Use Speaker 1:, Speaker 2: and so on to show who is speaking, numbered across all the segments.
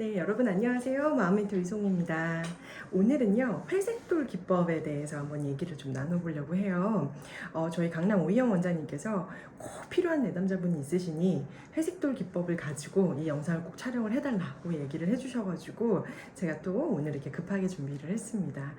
Speaker 1: 네, 여러분 안녕하세요. 마음멘토 이송입니다. 오늘은요, 회색돌 기법에 대해서 한번 얘기를 좀 나눠보려고 해요. 저희 강남 오희영 원장님께서 꼭 필요한 내담자분이 있으시니 회색돌 기법을 가지고 이 영상을 꼭 촬영을 해달라고 얘기를 해주셔가지고 제가 또 오늘 이렇게 급하게 준비를 했습니다.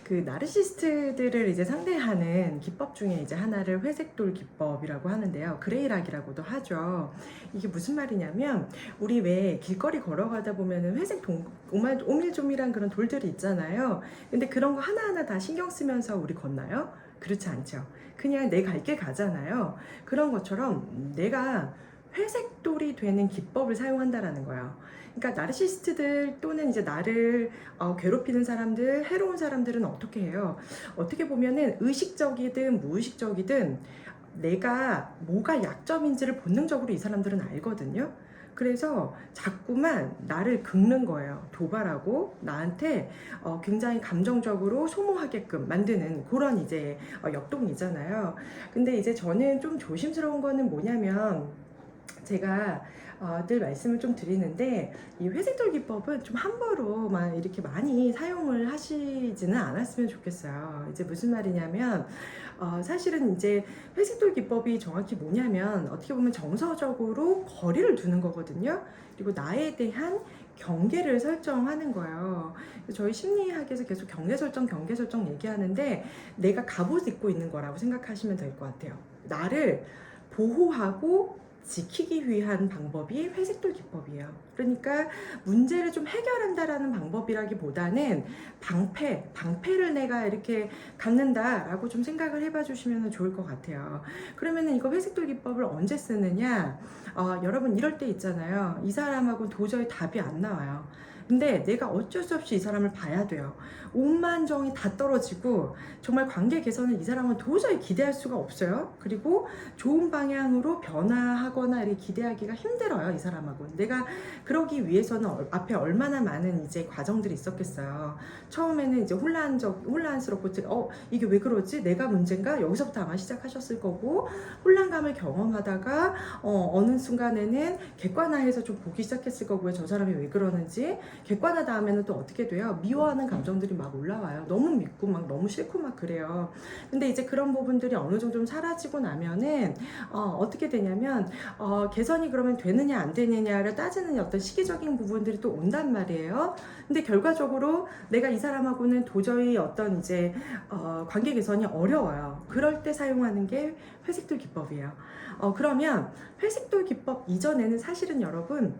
Speaker 1: 그 나르시스트들을 이제 상대하는 기법 중에 이제 하나를 회색돌 기법이라고 하는데요. 그레이락이라고도 하죠. 이게 무슨 말이냐면 우리 왜 길거리 걸어가다 보면은 회색 오밀조밀한 그런 돌들이 있잖아요. 근데 그런 거 하나하나 다 신경 쓰면서 우리 걷나요? 그렇지 않죠. 그냥 내 갈 길 가잖아요. 그런 것처럼 내가 회색돌이 되는 기법을 사용한다라는 거예요. 그러니까 나르시스트들 또는 이제 나를 괴롭히는 사람들, 해로운 사람들은 어떻게 해요? 어떻게 보면은 의식적이든 무의식적이든 내가 뭐가 약점인지를 본능적으로 이 사람들은 알거든요. 그래서 자꾸만 나를 긁는 거예요. 도발하고 나한테 굉장히 감정적으로 소모하게끔 만드는 그런 이제 역동이잖아요. 근데 이제 저는 좀 조심스러운 거는 뭐냐면 제가 늘 말씀을 좀 드리는데 이 회색돌 기법은 좀 함부로만 이렇게 많이 사용을 하시지는 않았으면 좋겠어요. 이제 무슨 말이냐면 사실은 이제 회색돌 기법이 정확히 뭐냐면 어떻게 보면 정서적으로 거리를 두는 거거든요. 그리고 나에 대한 경계를 설정하는 거예요. 저희 심리학에서 계속 경계 설정 얘기하는데 내가 갑옷 입고 있는 거라고 생각하시면 될 것 같아요. 나를 보호하고 지키기 위한 방법이 회색돌 기법이에요. 그러니까 문제를 좀 해결한다라는 방법이라기보다는 방패를 내가 이렇게 갖는다라고 좀 생각을 해봐 주시면 좋을 것 같아요. 그러면은 이거 회색돌 기법을 언제 쓰느냐? 여러분 이럴 때 있잖아요. 이 사람하고 도저히 답이 안 나와요. 근데 내가 어쩔 수 없이 이 사람을 봐야 돼요. 오만정이 다 떨어지고 정말 관계 개선을 이 사람은 도저히 기대할 수가 없어요. 그리고 좋은 방향으로 변화하거나 이렇게 기대하기가 힘들어요. 이 사람하고. 내가 그러기 위해서는 앞에 얼마나 많은 이제 과정들이 있었겠어요. 처음에는 이제 혼란스럽고 이게 왜 그러지? 내가 문제인가? 여기서부터 아마 시작하셨을 거고 혼란감을 경험하다가 어느 순간에는 객관화해서 좀 보기 시작했을 거고요. 저 사람이 왜 그러는지. 객관화 다음에는 또 어떻게 돼요? 미워하는 감정들이 막 올라와요. 너무 믿고 막 너무 싫고 막 그래요. 근데 이제 그런 부분들이 어느 정도 좀 사라지고 나면은 어떻게 되냐면 개선이 그러면 되느냐 안 되느냐를 따지는 어떤 시기적인 부분들이 또 온단 말이에요. 근데 결과적으로 내가 이 사람하고는 도저히 어떤 이제 관계 개선이 어려워요. 그럴 때 사용하는 게 회색돌 기법이에요. 그러면 회색돌 기법 이전에는 사실은 여러분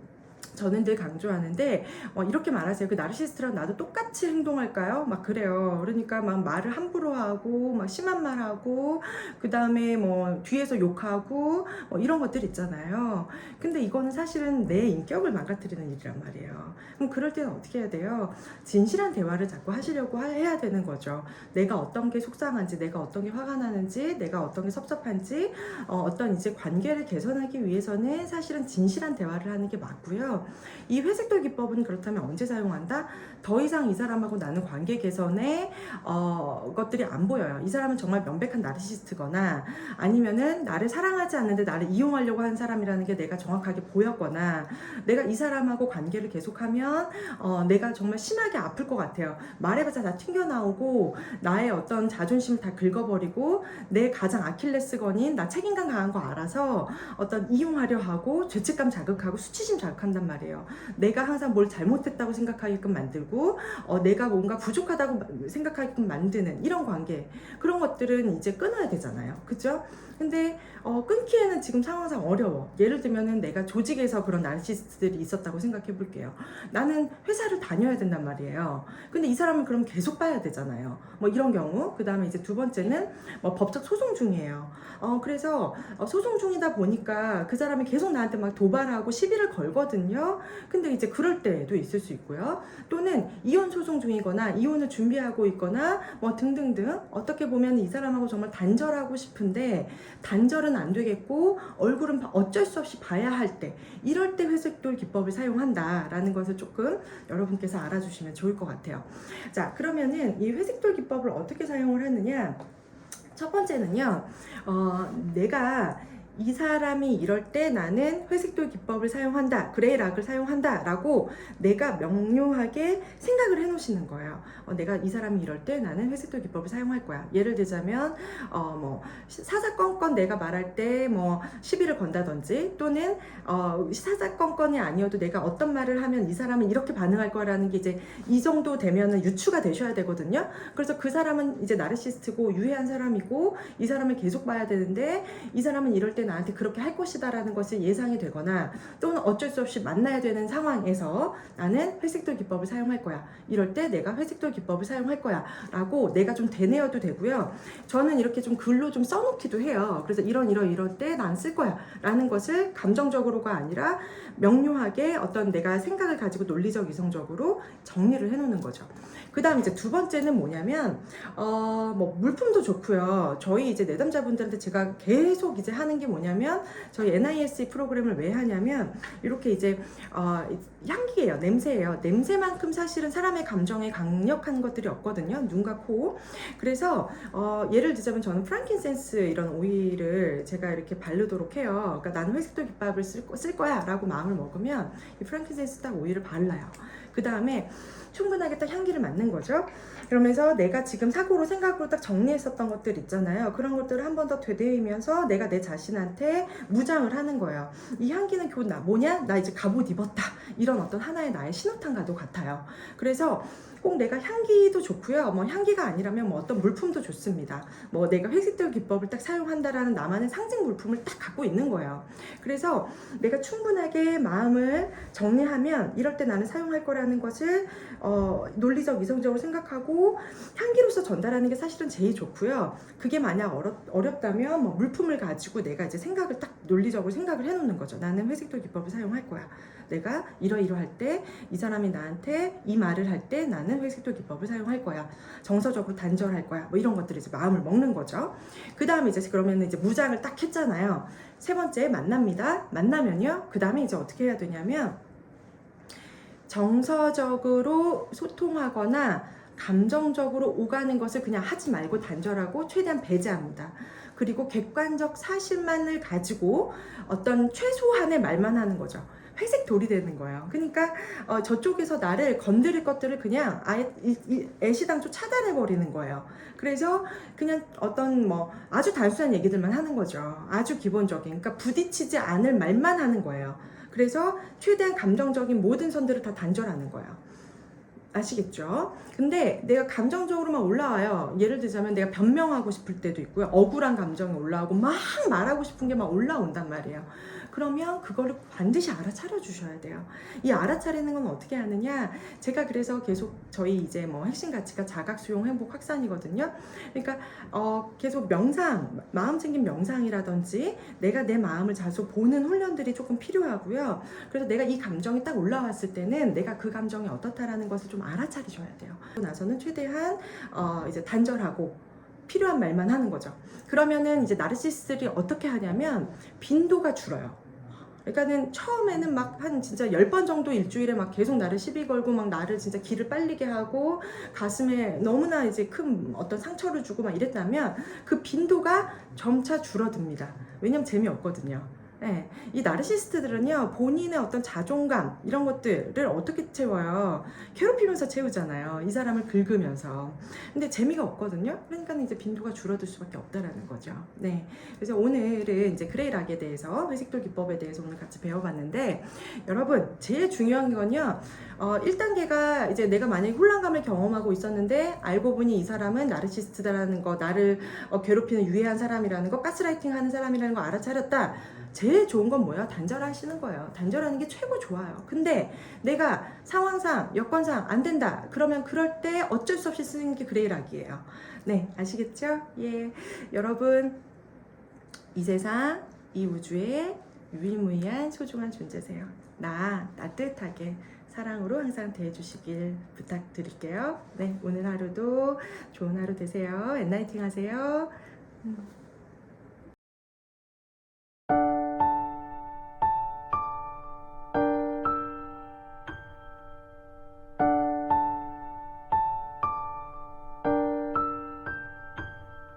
Speaker 1: 저는 늘 강조하는데 이렇게 말하세요. 그 나르시스트랑 나도 똑같이 행동할까요? 막 그래요. 그러니까 막 말을 함부로 하고 막 심한 말 하고 그 다음에 뭐 뒤에서 욕하고 이런 것들 있잖아요. 근데 이거는 사실은 내 인격을 망가뜨리는 일이란 말이에요. 그럼 그럴 때는 어떻게 해야 돼요? 진실한 대화를 자꾸 하시려고 해야 되는 거죠. 내가 어떤 게 속상한지, 내가 어떤 게 화가 나는지, 내가 어떤 게 섭섭한지, 어떤 이제 관계를 개선하기 위해서는 사실은 진실한 대화를 하는 게 맞고요. 이 회색돌 기법은 그렇다면 언제 사용한다? 더 이상 이 사람하고 나는 관계 개선에 것들이 안 보여요. 이 사람은 정말 명백한 나르시스트거나 아니면은 나를 사랑하지 않는데 나를 이용하려고 하는 사람이라는 게 내가 정확하게 보였거나 내가 이 사람하고 관계를 계속하면 내가 정말 심하게 아플 것 같아요. 말해봤자 다 튕겨나오고 나의 어떤 자존심을 다 긁어버리고 내 가장 아킬레스건인 나 책임감 강한 거 알아서 어떤 이용하려 하고 죄책감 자극하고 수치심 자극한단 말이에요. 내가 항상 뭘 잘못했다고 생각하게끔 만들고 내가 뭔가 부족하다고 생각하게끔 만드는 이런 관계, 그런 것들은 이제 끊어야 되잖아요. 그죠? 근데 끊기에는 지금 상황상 어려워. 예를 들면은 내가 조직에서 그런 나르시스트들이 있었다고 생각해 볼게요. 나는 회사를 다녀야 된단 말이에요. 근데 이 사람은 그럼 계속 봐야 되잖아요. 뭐 이런 경우. 그 다음에 이제 두 번째는 법적 소송 중이에요. 그래서 소송 중이다 보니까 그 사람이 계속 나한테 막 도발하고 시비를 걸거든요. 근데 이제 그럴 때도 있을 수 있고요. 또는 이혼 소송 중이거나 이혼을 준비하고 있거나 뭐 등등등, 어떻게 보면 이 사람하고 정말 단절하고 싶은데 단절은 안 되겠고 얼굴은 어쩔 수 없이 봐야 할 때, 이럴 때 회색돌 기법을 사용한다라는 것을 조금 여러분께서 알아주시면 좋을 것 같아요. 자, 그러면은 이 회색돌 기법을 어떻게 사용을 하느냐? 첫 번째는요, 내가 이 사람이 이럴 때 나는 회색돌 기법을 사용한다, 그레이 락을 사용한다 라고 내가 명료하게 생각을 해 놓으시는 거예요. 내가 이 사람이 이럴 때 나는 회색돌 기법을 사용할 거야. 예를 들자면 뭐 사사건건 내가 말할 때 뭐 시비를 건다든지, 또는 사사건건이 아니어도 내가 어떤 말을 하면 이 사람은 이렇게 반응할 거라는 게 이제 이 정도 되면은 유추가 되셔야 되거든요. 그래서 그 사람은 이제 나르시스트고 유해한 사람이고 이 사람을 계속 봐야 되는데, 이 사람은 이럴 때 나한테 그렇게 할 것이다라는 것이 예상이 되거나, 또는 어쩔 수 없이 만나야 되는 상황에서 나는 회색돌 기법을 사용할 거야. 이럴 때 내가 회색돌 기법을 사용할 거야 라고 내가 좀 되뇌어도 되고요. 저는 이렇게 좀 글로 좀 써놓기도 해요. 그래서 이럴 때 난 쓸 거야 라는 것을 감정적으로가 아니라 명료하게 어떤 내가 생각을 가지고 논리적 이성적으로 정리를 해 놓는 거죠. 그 다음 이제 두 번째는 뭐냐면, 뭐 물품도 좋고요. 저희 이제 내담자분들한테 제가 계속 이제 하는 게 뭐냐면, 저희 NISE 프로그램을 왜 하냐면, 이렇게 이제, 향기예요. 냄새예요. 냄새만큼 사실은 사람의 감정에 강력한 것들이 없거든요. 눈과 코. 그래서, 예를 들자면 저는 프랑킨센스 이런 오일을 제가 이렇게 바르도록 해요. 그러니까 나는 회색돌 기법을 쓸 거야 라고 마음을 먹으면, 이 프랑킨센스 딱 오일을 발라요. 그 다음에 충분하게 딱 향기를 맡는 거죠. 그러면서 내가 지금 사고로 생각으로 딱 정리했었던 것들 있잖아요. 그런 것들을 한 번 더 되뇌이면서 내가 내 자신한테 무장을 하는 거예요. 이 향기는 뭐냐? 나 이제 갑옷 입었다. 이런 어떤 하나의 나의 신호탄과도 같아요. 그래서 꼭 내가 향기도 좋고요. 뭐 향기가 아니라면 뭐 어떤 물품도 좋습니다. 뭐 내가 회색돌 기법을 딱 사용한다라는 나만의 상징 물품을 딱 갖고 있는 거예요. 그래서 내가 충분하게 마음을 정리하면 이럴 때 나는 사용할 거라는 것을 논리적 이성적으로 생각하고 향기로서 전달하는 게 사실은 제일 좋고요. 그게 만약 어렵다면 뭐 물품을 가지고 내가 이제 생각을 딱 논리적으로 생각을 해놓는 거죠. 나는 회색돌 기법을 사용할 거야. 내가 이러이러할 때 이 사람이 나한테 이 말을 할 때 나는 회색돌 기법을 사용할 거야. 정서적으로 단절할 거야. 뭐 이런 것들을 이제 마음을 먹는 거죠. 그 다음에 이제 그러면 이제 무장을 딱 했잖아요. 세 번째 만납니다. 만나면요. 그 다음에 이제 어떻게 해야 되냐면, 정서적으로 소통하거나 감정적으로 오가는 것을 그냥 하지 말고 단절하고 최대한 배제합니다. 그리고 객관적 사실만을 가지고 어떤 최소한의 말만 하는 거죠. 회색 돌이 되는 거예요. 그러니까 저쪽에서 나를 건드릴 것들을 그냥 아예 애시당초 차단해 버리는 거예요. 그래서 그냥 어떤 뭐 아주 단순한 얘기들만 하는 거죠. 아주 기본적인, 그러니까 부딪히지 않을 말만 하는 거예요. 그래서 최대한 감정적인 모든 선들을 다 단절하는 거예요. 아시겠죠? 근데 내가 감정적으로만 올라와요. 예를 들자면 내가 변명하고 싶을 때도 있고요. 억울한 감정이 올라오고 막 말하고 싶은 게 막 올라온단 말이에요. 그러면 그거를 반드시 알아차려 주셔야 돼요. 이 알아차리는 건 어떻게 하느냐? 제가 그래서 계속 저희 이제 뭐 핵심 가치가 자각, 수용, 행복 확산이거든요. 그러니까 계속 명상, 마음 챙김 명상이라든지 내가 내 마음을 자주 보는 훈련들이 조금 필요하고요. 그래서 내가 이 감정이 딱 올라왔을 때는 내가 그 감정이 어떻다라는 것을 좀 알아차리셔야 돼요. 그러고 나서는 최대한 이제 단절하고 필요한 말만 하는 거죠. 그러면은 이제 나르시스들이 어떻게 하냐면 빈도가 줄어요. 그러니까는 처음에는 막 한 진짜 10번 정도 일주일에 막 계속 나를 시비 걸고 막 나를 진짜 기를 빨리게 하고 가슴에 너무나 이제 큰 어떤 상처를 주고 막 이랬다면 그 빈도가 점차 줄어듭니다. 왜냐면 재미없거든요. 네, 이 나르시스트들은요, 본인의 어떤 자존감 이런 것들을 어떻게 채워요? 괴롭히면서 채우잖아요. 이 사람을 긁으면서. 근데 재미가 없거든요. 그러니까 이제 빈도가 줄어들 수밖에 없다라는 거죠. 네, 그래서 오늘은 이제 그레이 락에 대해서, 회색돌 기법에 대해서 오늘 같이 배워봤는데, 여러분 제일 중요한 건요, 1단계가 이제 내가 만약에 혼란감을 경험하고 있었는데 알고 보니 이 사람은 나르시스트다라는 거, 나를 괴롭히는 유해한 사람이라는 거, 가스라이팅 하는 사람이라는 거 알아차렸다. 제일 좋은 건 뭐야? 단절하시는 거예요. 단절하는 게 최고 좋아요. 근데 내가 상황상, 여건상 안 된다. 그러면 그럴 때 어쩔 수 없이 쓰는 게 그레이 락이에요. 네, 아시겠죠? 예, 여러분 이 세상, 이 우주의 유일무이한 소중한 존재세요. 나 따뜻하게 사랑으로 항상 대해주시길 부탁드릴게요. 네, 오늘 하루도 좋은 하루 되세요. 엔라이팅 하세요.